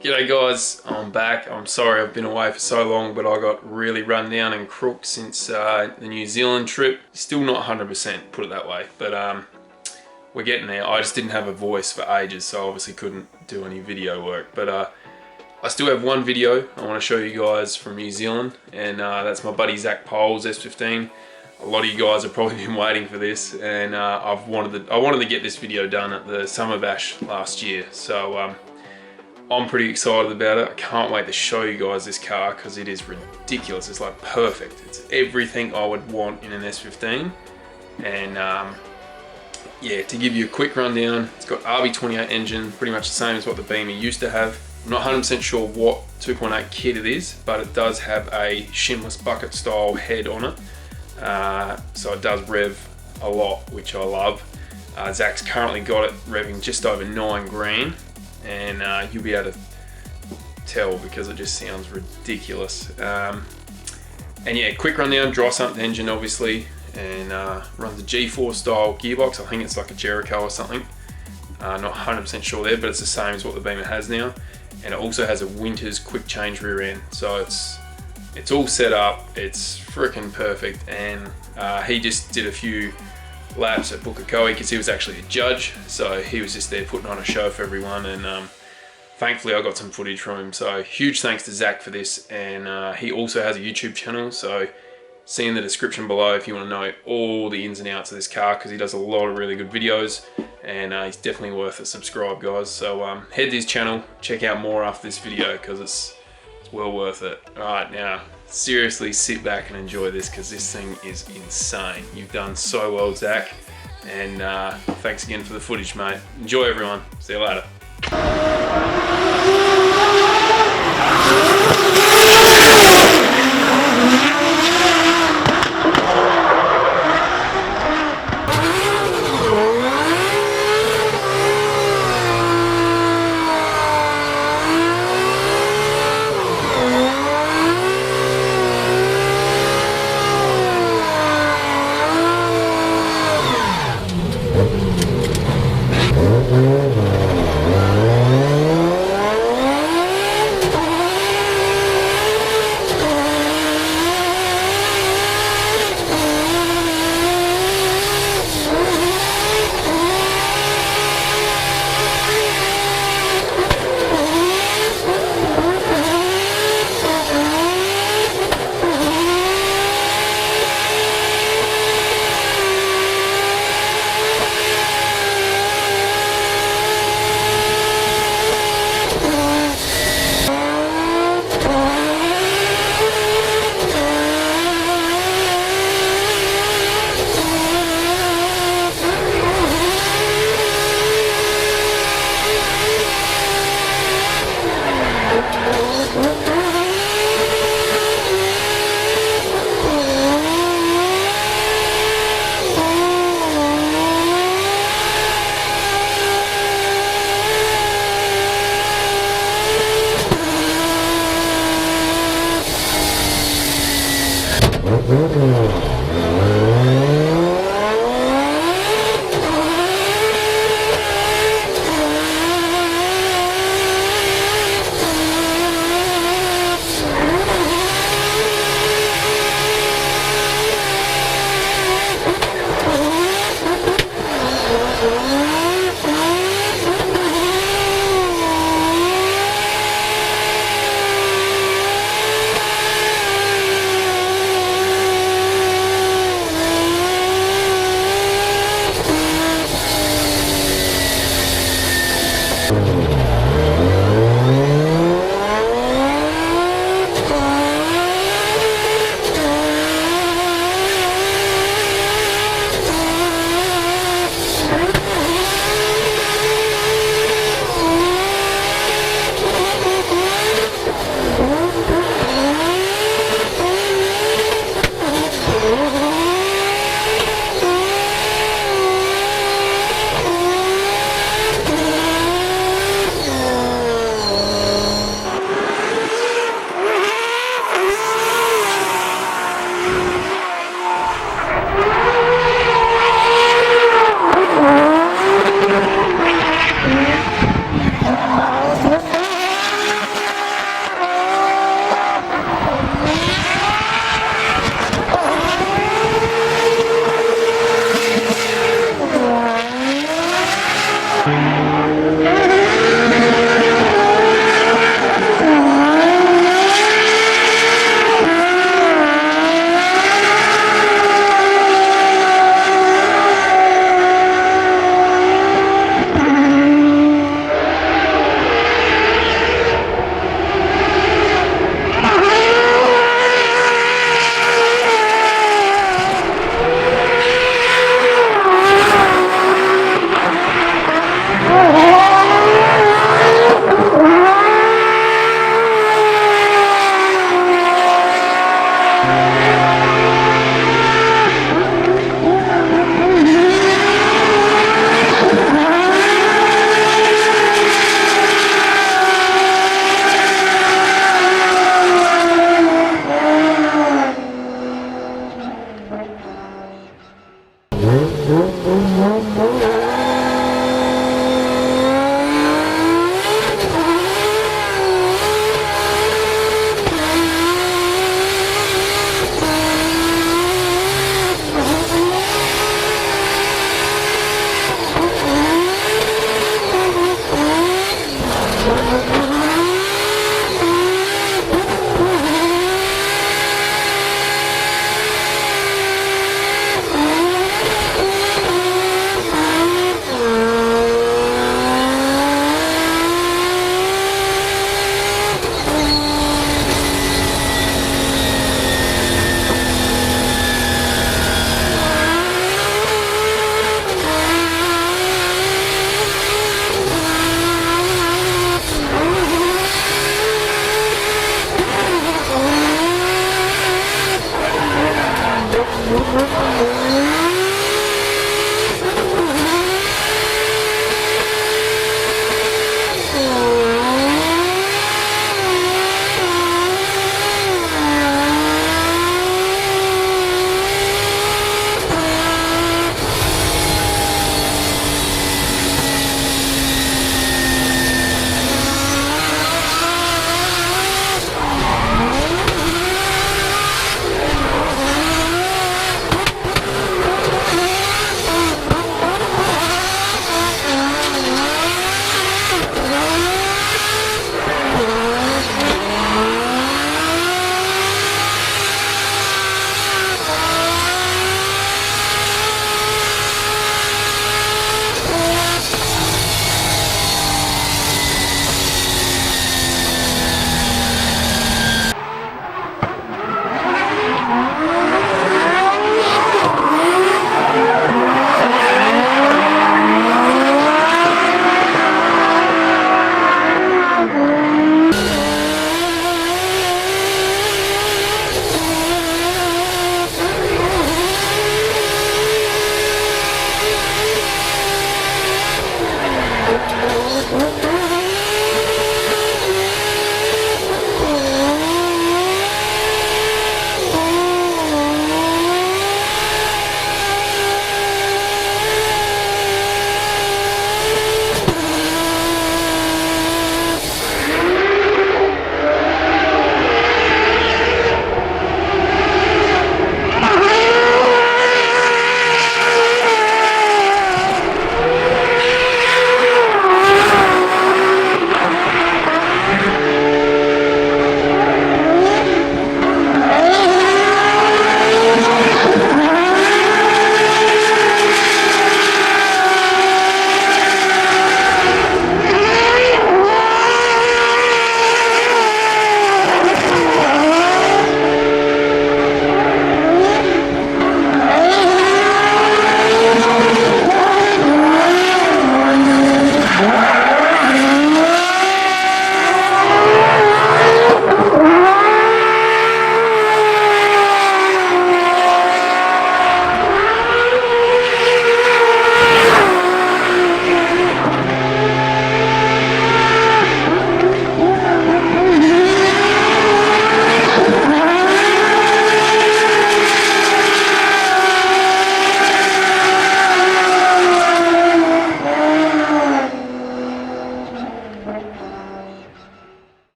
G'day guys, I'm back. I'm sorry I've been away for so long, but I got really run down and crook since the New Zealand trip. Still not 100%, put it that way, but we're getting there. I just didn't have a voice for ages, so obviously couldn't do any video work. But I still have one video I want to show you guys from New Zealand, and that's my buddy Zach Pole's S15. A lot of you guys have probably been waiting for this, and I wanted to get this video done at the Summer Bash last year, so I'm pretty excited about it. I can't wait to show you guys this car because it is ridiculous. It's like perfect. It's everything I would want in an S15, and yeah, to give you a quick rundown, it's got RB28 engine, pretty much the same as what the Beamer used to have. I'm not 100% sure what 2.8 kit it is, but it does have a shimless bucket style head on it. So it does rev a lot, which I love. Zach's currently got it revving just over 9 grand, and you'll be able to tell because it just sounds ridiculous. And yeah, quick rundown, dry sump engine obviously, and runs a G4 style gearbox. I think it's like a Jericho or something. Not 100% sure there, but it's the same as what the Beamer has now. And it also has a Winters quick change rear end, so it's all set up. It's freaking perfect. And he just did a few laps at Pukekohe because he was actually a judge, so he was just there putting on a show for everyone, and thankfully I got some footage from him. So huge thanks to Zach for this, and he also has a YouTube channel, so see in the description below if you want to know all the ins and outs of this car, because he does a lot of really good videos, and he's definitely worth a subscribe, guys. So head to his channel, check out more after this video because it's well worth it. Alright, now seriously sit back and enjoy this because this thing is insane. You've done so well, Zach, and thanks again for the footage, mate. Enjoy, everyone. See you later. Mm-hmm.